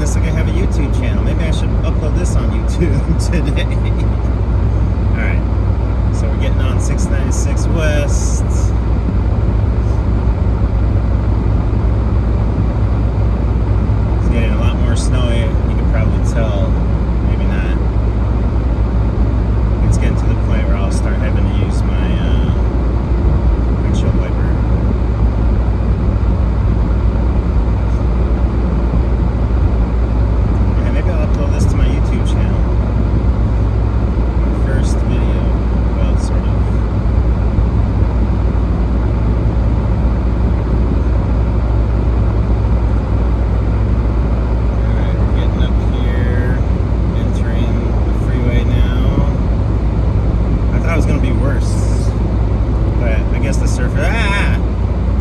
this like I have a YouTube channel. Maybe I should upload this on YouTube today. Alright, so we're getting on 696 West. It's getting a lot more snowy, you can probably tell. Maybe not. It's getting to the point where I'll start having to use my windshield wiper.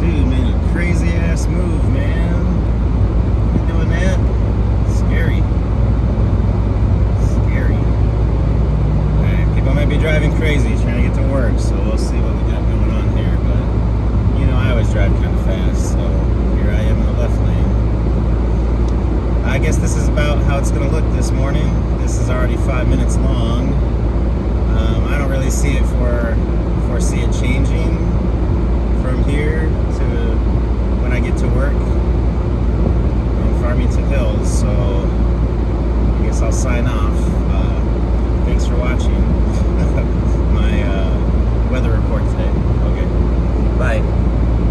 Dude made a crazy ass move, man. You doing that? Scary. Alright, people might be driving crazy trying to get to work, so we'll see what we got going on here. But, you know, I always drive kind of fast, so here I am in the left lane. I guess this is about how it's going to look this morning. This is already 5 minutes long. I don't really foresee it changing from here to